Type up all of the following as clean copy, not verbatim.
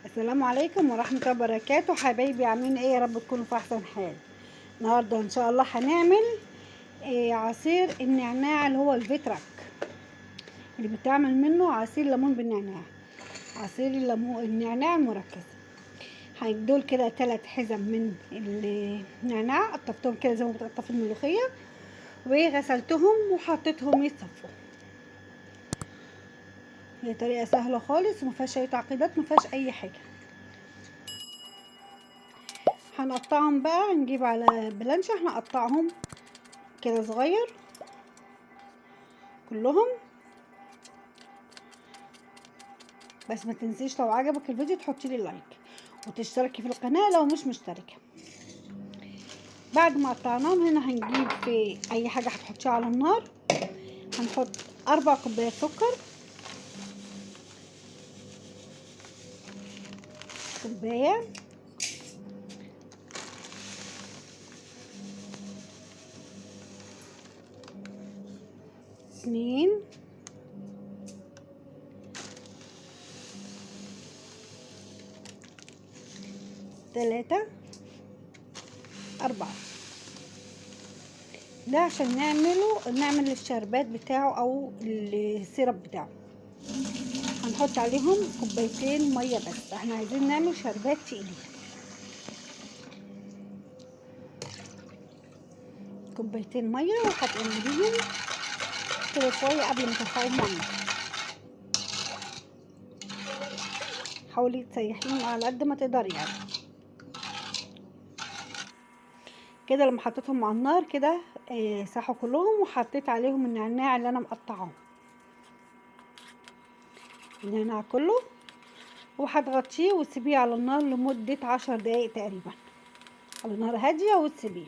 السلام عليكم ورحمة الله وبركاته. حبايبي عاملين ايه؟ يا رب تكونوا في احسن حال. النهارده ان شاء الله هنعمل عصير النعناع اللي هو الفيتراك، اللي بتعمل منه عصير ليمون بالنعناع، عصير النعناع المركز. دول كده 3 حزم من النعناع، قطفتهم كده زي ما بتقطف الملوخية، وغسلتهم وحطيتهم يتصفوا. هي طريقة سهلة خالص ومفيهاش اي تعقيدات، مفيهاش اي حاجة. هنقطعهم بقى، نجيب على بلانشة هنقطعهم كده صغير كلهم. بس ما تنسيش لو عجبك الفيديو تحطي لي لايك وتشتركي في القناة لو مش مشتركة. بعد ما قطعناهم هنا هنجيب في اي حاجة هتحطيها على النار، هنحط 4 كوبايات سكر، كوباية، اتنين، 3، 4. ده عشان نعمل الشربات بتاعه او السيرب بتاعه. هنحط عليهم كوبايتين ميه، بس احنا عايزين نعمل شربات تقيلة. كوبايتين ميه وهتقلبيهم كده شويه قبل ما ترفعيهم على النار. حاولي تسيحيهم على قد ما تقدري يعني. كده لما حطيتهم على النار كده ساحوا كلهم، وحطيت عليهم النعناع اللي انا مقطعاه، النعناع كله، وهتغطيه وتسيبيه على النار لمدة 10 دقايق تقريبا، على نار هادية وتسيبيه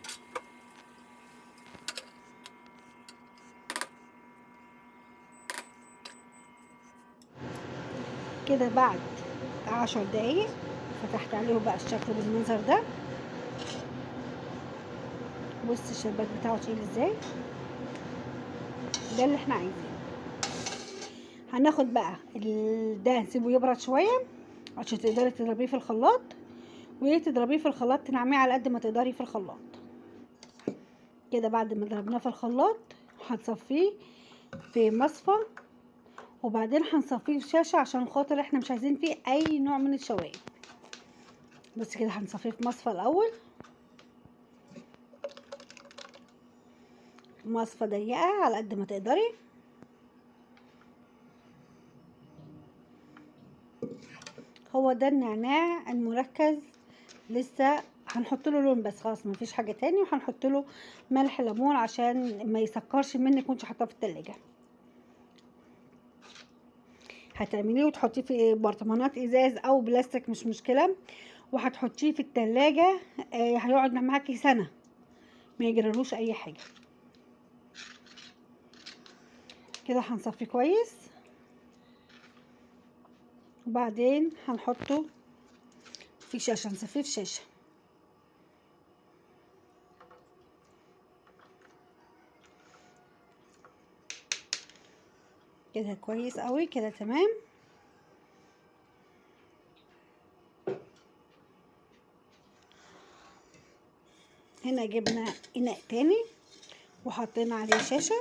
كده. بعد 10 دقايق فتحت عليه بقى الشكل بالمنظر ده. بص الشربات بتاعه تقيل ازاي، ده اللي احنا عايزينه. هناخد بقى ده نسيبه يبرد شويه عشان تقدري تضربيه في الخلاط، وتضربيه في الخلاط تنعميه على قد ما تقدري في الخلاط كده. بعد ما ضربناه في الخلاط هنصفيه في مصفى، وبعدين هنصفيه في شاشه عشان خاطر احنا مش عايزين فيه اي نوع من الشوائب. بس كده هنصفيه في مصفى الاول، مصفى ضيقه على قد ما تقدري. هو ده النعناع المركز، لسه هنحط له لون بس، خلاص مفيش حاجه تاني. وهنحط له ملح ليمون عشان ما يسكرش منك وانت حاطاه في التلاجة. هتعمليه وتحطيه في برطمانات ازاز او بلاستيك مش مشكله، وهتحطيه في التلاجة. هيقعد معاكي سنه ما يجرالوش اي حاجه. كده هنصفيه كويس، وبعدين هنحطه في شاشه، نصفيه في شاشه كده كويس قوي كده، تمام. هنا جبنا اناء تاني وحطينا عليه شاشه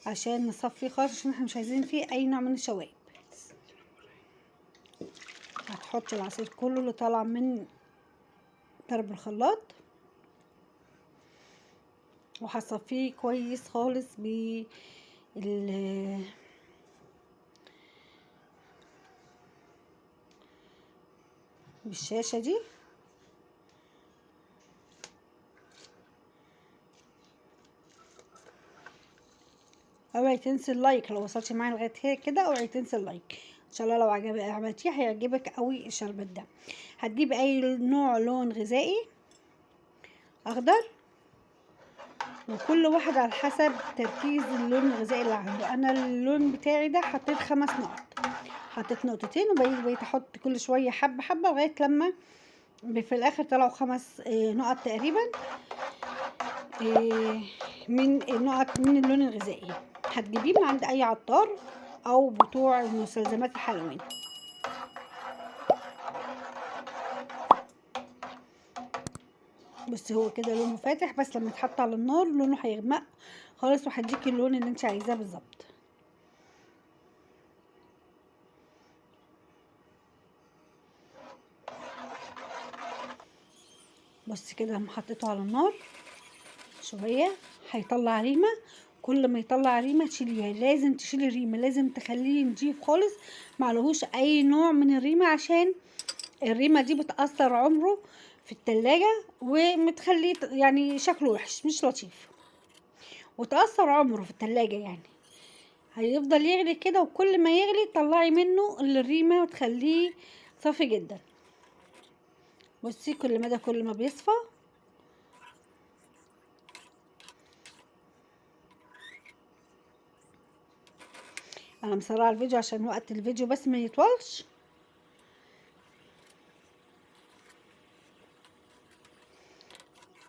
عشان نصفيه خالص، عشان احنا مش عايزين فيه اي نوع من الشوائب. هتحطي العصير كله اللي طالع من ضرب الخلاط، وهصفيه كويس خالص بالشاشه دي. اوعي تنسي اللايك لو وصلتي معايا لغايه كده، اوعي تنسي اللايك. ان شاء الله لو عملتيه هيعجبك قوي الشربات ده. هتجيبي اي نوع لون غذائي اخضر، وكل واحد على حسب تركيز اللون الغذائي اللي عنده. انا اللون بتاعي ده حطيت 5 نقط، حطيت نقطتين وبقيت احط كل شويه حبه حبه لغايه لما في الاخر طلعوا 5 نقط تقريبا من النقط من اللون الغذائي. هتجيبيه من عند اي عطار او بتوع مستلزمات الحلويات. بس هو كده لونه فاتح، بس لما يتحط على النار لونه هيغمق خالص وهيديكي اللون اللي انت عايزاه بالظبط. بص كده لما حطيته على النار شويه هيطلع ريمه. كل ما يطلع ريمه تشيليها، لازم تشيلي الريمه، لازم تخليه نضيف خالص معلهوش اي نوع من الريمه، عشان الريمه دي بتأثر عمره في التلاجة ومتخليه يعني شكله وحش مش لطيف، وتأثر عمره في التلاجة يعني. هيفضل يغلي كده، وكل ما يغلي طلعي منه الريمه وتخليه صافي جدا. بصي كل ما بيصفى. انا مسرعه الفيديو عشان وقت الفيديو بس ما يطولش.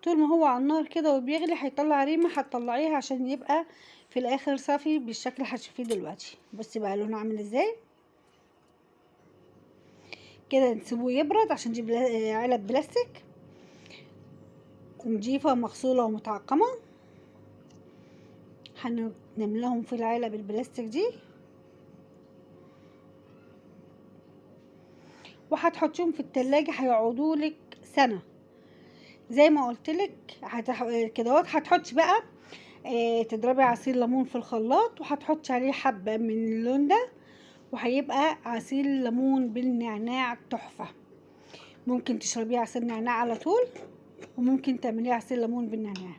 طول ما هو على النار كده وبيغلي هيطلع ريمه، هتطلعيها عشان يبقى في الاخر صافي بالشكل اللي هتشوفيه دلوقتي. بصي بقى لونه عامل ازاي. كده نسيبه يبرد عشان دي علب بلاستيك نضيفه مغسوله ومتعقمه. هنملاهم في العلب البلاستيك دي وهتحطيهم في التلاجة هيقعدوا لك سنه زي ما قلتلك. كده هتحطي بقى تضربي عصير ليمون في الخلاط وهتحطي عليه حبه من اللون ده، وهيبقى عصير ليمون بالنعناع تحفه. ممكن تشربيه عصير نعناع على طول، وممكن تعمليه عصير ليمون بالنعناع.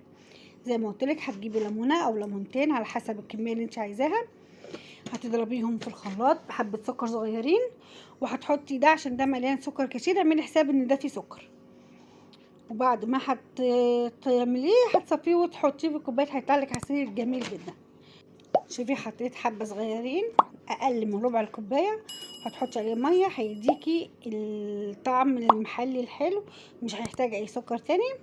زي ما قلتلك هتجيبي ليمونه او ليمونتين على حسب الكميه اللي انت عايزاها، هتضربيهم في الخلاط بحبه سكر صغيرين، وهتحطي ده عشان ده مليان سكر كتير، اعملي حساب ان ده فيه سكر. وبعد ما هتعمليه هتصفيه وتحطيه في كوبايه، هيطلع لك عصير جميل جدا. شوفي حطيت حبه صغيرين اقل من ربع الكوبايه، هتحطي عليه ميه هيديكي الطعم المحلي الحلو، مش هيحتاج اي سكر تاني.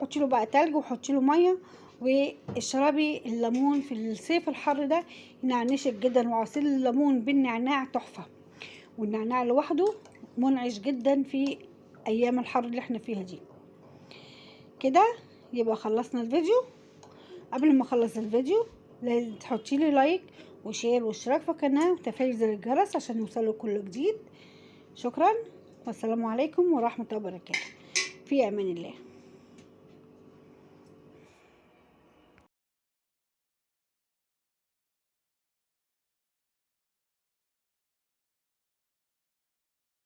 حطي له بقى تلج وحطي له ميه، واشربي الليمون في الصيف الحر ده ينعنشك جدا. وعصير الليمون بالنعناع تحفه، والنعناع لوحده منعش جدا في ايام الحر اللي احنا فيها دي. كده يبقى خلصنا الفيديو. قبل ما اخلص الفيديو لازم تحطي لي لايك وشير واشتراك في القناه وتفعيل زر الجرس عشان يوصلوا كل جديد. شكرا والسلام عليكم ورحمه الله وبركاته. في امان الله.